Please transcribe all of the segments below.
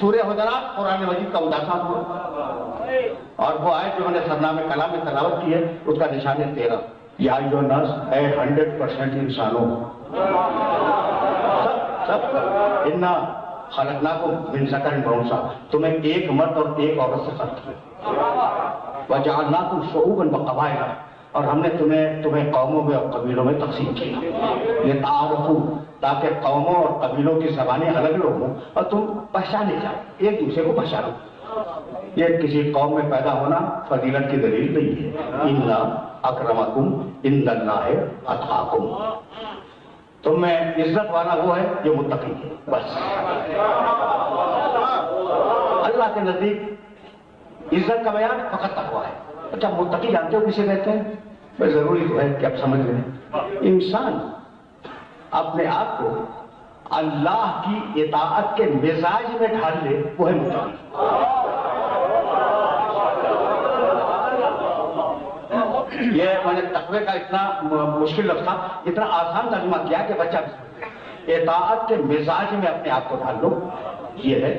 سورہ حجرات قرآن مجید کا 59 ہوا، اور وہ آیت جو میں نے سرنامے کلام میں تلاوت کی ہے اس کا نشان ہے 13، یا ایھا الناس، اے 100% انسانوں، سب انا خلقناکم من ذکر و انثی، تمہیں ایک مرد اور ایک عورت سے خلق کیا، وجعلناکم شعوبا وقبائل، اور ہم نے تمہیں قوموں میں اور قبیلوں میں تقسیم کیا، لتعارفوا، تاکہ قوموں اور قبیلوں کی زبانیں الگ الگ ہوں اور تم پہچانے جاؤ، ایک دوسرے کو پہچانو۔ یہ کسی قوم میں پیدا ہونا فضیلت کی دلیل نہیں ہے، ان اکرمکم عند اللہ اتقاکم، تم میں عزت والا وہ ہے جو متقی ہے، بس اللہ کے نزدیک عزت کا بیان فقط تقویٰ ہے۔ اچھا متقی جانتے ہو کسے کہتے ہیں؟ بس ضروری تو ہے کہ آپ سمجھ لیں، انسان اپنے آپ کو اللہ کی اطاعت کے مزاج میں ڈھال لے، وہ ہے متقی۔ یہ میں نے تقوی کا اتنا مشکل لفظ تھا، اتنا آسان ترجمہ کیا کہ بچہ بھی سمجھ گیا۔ اطاعت کے مزاج میں اپنے آپ کو ڈال لو، یہ ہے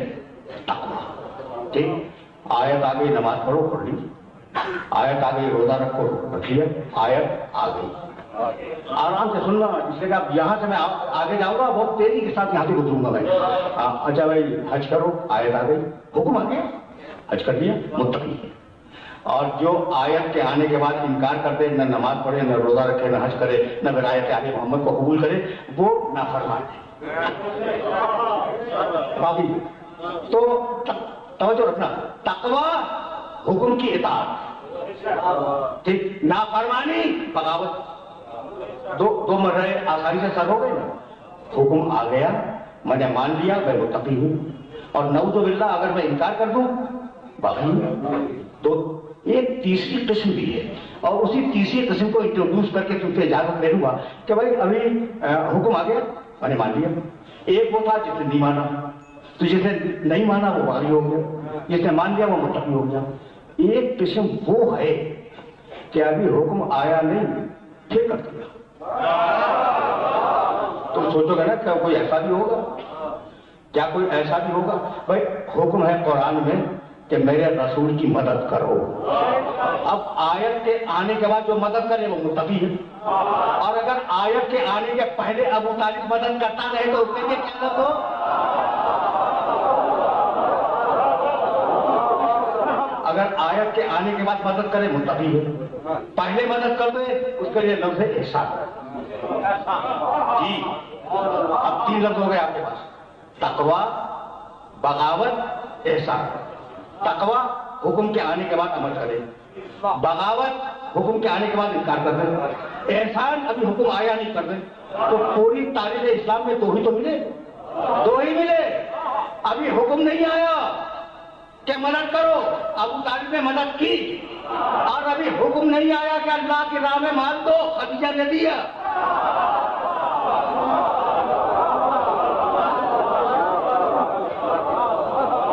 تقوی۔ ٹھیک، آیت آ گئی، نماز پڑھو، پڑھ لی، آیت آ گئی، روزہ رکھو، رکھ لیا، آیت آ گئی، آرام سے سننا، اس لیے کہ اب یہاں سے میں آگے جاؤں گا بہت تیزی کے ساتھ یہاں سے گزروں گا میں۔ اچھا بھائی حج کرو، آیت آ گئی، حکم آ گیا، حج کر لیا، متقی ہے۔ اور جو آیت کے آنے کے بعد انکار کرتے، نہ نماز پڑھے، نہ روزہ رکھے، نہ حج کرے، نہ ولایت آل محمد کو قبول کرے، وہ نافرمان ہے۔ باقی تو توجہ رکھنا، تقویٰ حکم کی اطاعت، ٹھیک، نافرمانی بغاوت، دو مرحلے آسانی سے سر ہو گئے نا۔ حکم آ گیا، میں نے مان لیا، میں متقی ہوں، اور نعوذ باللہ اگر میں انکار کر دوں، باقی تو ایک تیسری قسم بھی ہے، اور اسی تیسری قسم کو انٹروڈیوس کر کے تم سے اجازت لے لوں گا کہ بھائی ابھی حکم آ گیا، میں نے مان لیا۔ ایک وہ تھا جس نے نہیں مانا، تو جس نے نہیں مانا وہ باغی ہو گیا، جس نے مان لیا وہ متقی ہو گیا۔ ایک قسم وہ ہے کہ ابھی حکم آیا نہیں، پھر کر دیا۔ تم سوچو گے نا کیا کوئی ایسا بھی ہوگا؟ کیا کوئی ایسا بھی ہوگا؟ بھائی حکم ہے قرآن میں کہ میرے رسول کی مدد کرو، اب آیت کے آنے کے بعد جو مدد کرے وہ متقی ہے، اور اگر آیت کے آنے کے پہلے ابو طالب مدد کرتا رہے تو اس کے لیے کیا مدد ہو؟ اگر آیت کے آنے کے بعد مدد کرے متقی ہے، پہلے مدد کر دے اس کے لیے لفظ احسان۔ جی اب 3 لفظ ہو گئے آپ کے پاس، تقویٰ، بغاوت، احسان۔ تقویٰ حکم کے آنے کے بعد عمل کرے، بغاوت حکم کے آنے کے بعد انکار کر دے، احسان ابھی حکم آیا نہیں کر دے۔ تو پوری تاریخ اسلام میں دو ہی تو ملے، دو ہی ملے، ابھی حکم نہیں آیا کہ مدد کرو، ابو طالب نے مدد کی، اور ابھی حکم نہیں آیا کہ اللہ کی راہ میں مال دو، خدیجہ نے دیا۔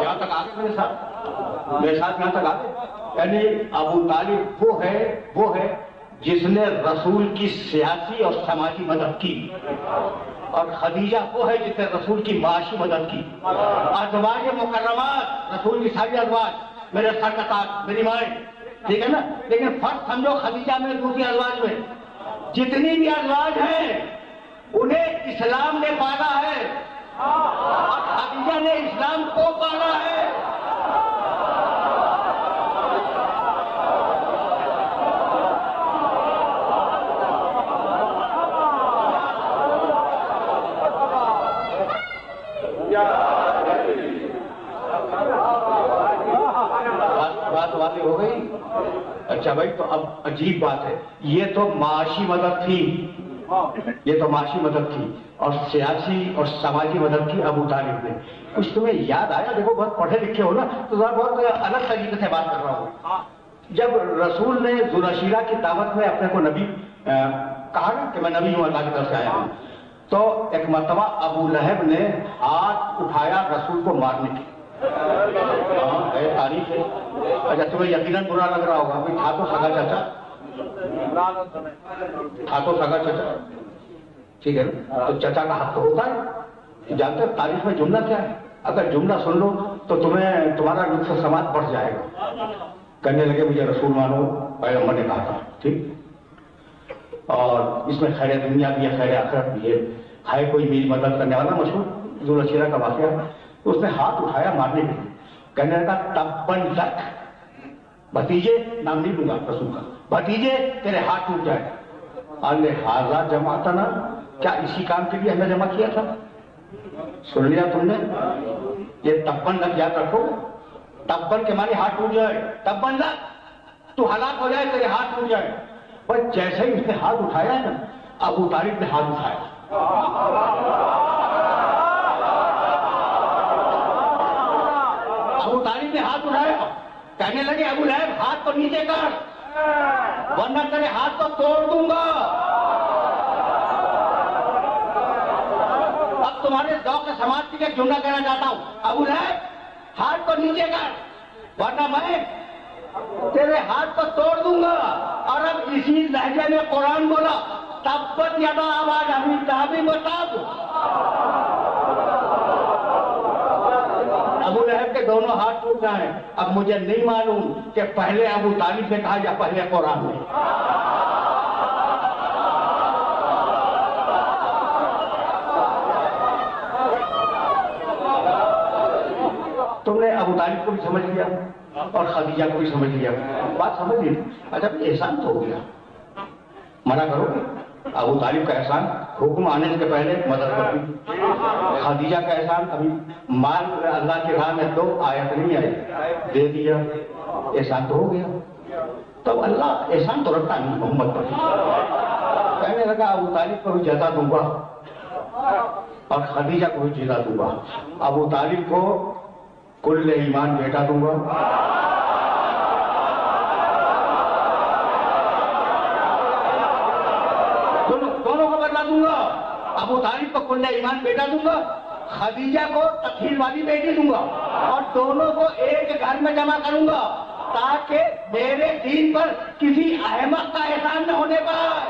یہاں تک آگے میرے ساتھ یہاں تک آگے، یعنی ابو طالب وہ ہے جس نے رسول کی سیاسی اور سماجی مدد کی، اور خدیجہ وہ ہے جس نے رسول کی معاشی مدد کی۔ ازواج مکرمات، رسول کی ساری ازواج، میرے سر کا تاج، میری مائیں، ٹھیک ہے نا، لیکن فرق سمجھو خدیجہ میں، دوسری ازواج میں، جتنی بھی ازواج ہیں انہیں اسلام نے پالا ہے، اور خدیجہ نے اسلام کو پالا ہے۔ بات ہو گئی؟ اچھا بھائی، تو اب عجیب بات ہے، یہ تو معاشی مدد تھی، یہ تو معاشی مدد تھی، اور سیاسی اور سماجی مدد کی ابو طالب نے۔ کچھ تمہیں یاد آیا؟ دیکھو بہت پڑھے لکھے ہو نا، تو ذرا بہت الگ طریقے سے بات کر رہا ہوں۔ جب رسول نے ذوالشیرہ کی دعوت میں اپنے کو نبی کہا نا کہ میں نبی ہوں، اللہ کی طرف سے آیا ہوں، تو ایک مرتبہ ابو لہب نے ہاتھ اٹھایا رسول کو مارنے کی۔ تاریخ ہے۔ اچھا تمہیں یقیناً برا لگ رہا ہوگا، تھا تو سگا چاچا، تھا تو سگا چاچا، ٹھیک ہے نا، تو چچا کا حق تو ہوتا ہے۔ جانتے ہیں تاریخ میں جملہ کیا ہے؟ اگر جملہ سن لو تو تمہارا لطف سماعت بڑھ جائے گا. کہنے لگے مجھے رسول مانو, پیغمبر نے کہا تھا, ٹھیک, اور اس میں خیر دنیا بھی ہے, خیر آخرت بھی ہے کوئی میری مدد کرنے والا. مشہور ذوالشیرہ کا واقعہ, اس نے ہاتھ اٹھایا مارنے کے لیے, کہنے لگا تبن لک, بھتیجے, نام نہیں لوں گا رسول کا, بھتیجے تیرے ہاتھ ٹوٹ جائے. الحاظہ جماعتنا, کیا اسی کام کے لیے ہمیں جمع کیا تھا؟ سن لیا تم نے؟ یہ تبن لک یاد رکھو, تبن کے معنی ہاتھ ٹوٹ جائے, تبن لک تو ہلاک ہو جائے, تیرے ہاتھ ٹوٹ جائے. بس جیسے ہی اس نے ہاتھ اٹھایا نا, ابو طالب نے ہاتھ اٹھایا. ابو طالب نے ہاتھ اٹھایا, کہنے لگے ابو لہب ہاتھ کو نیچے کر, ورنہ تیرے ہاتھ کو توڑ دوں گا. اب تمہارے ذوق سماعت کے لیے جملہ کہنا چاہتا ہوں, ابو لہب ہاتھ کو نیچے کر, ورنہ میں تیرے ہاتھ کو توڑ دوں گا. اور اب اسی لہجے میں قرآن بولا, تبت یدا آواز ابھی تابی بتاب. ابو لہب کے دونوں ہاتھ ٹوٹ جائیں. اب مجھے نہیں معلوم کہ پہلے ابو طالب نے کہا یا پہلے قرآن نے. تم نے ابو طالب کو بھی سمجھ لیا اور خدیجہ کو بھی سمجھ لیا, بات سمجھ لی. اچھا احسان تو ہو گیا, منع کرو گے؟ ابو طالب کا احسان حکم آنے سے پہلے مدد کر دی, خدیجہ کا احسان ابھی مال اللہ کی راہ میں تو آیت نہیں آئی, دے دیا, احسان تو ہو گیا. تو اللہ احسان تو رکھتا نہیں محمد پر. کہنے لگا ابو طالب کو بھی جزا دوں گا اور خدیجہ کو بھی جزا دوں گا. ابو طالب کو کل ایمان بیٹا دوں گا, دونوں کو بدلا دوں گا. ابو طالب کو کل ایمان بیٹا دوں گا, خدیجہ کو تطہیر والی بیٹی دوں گا, اور دونوں کو ایک گھر میں جمع کروں گا تاکہ میرے دین پر کسی احمق کا احسان نہ ہونے پائے.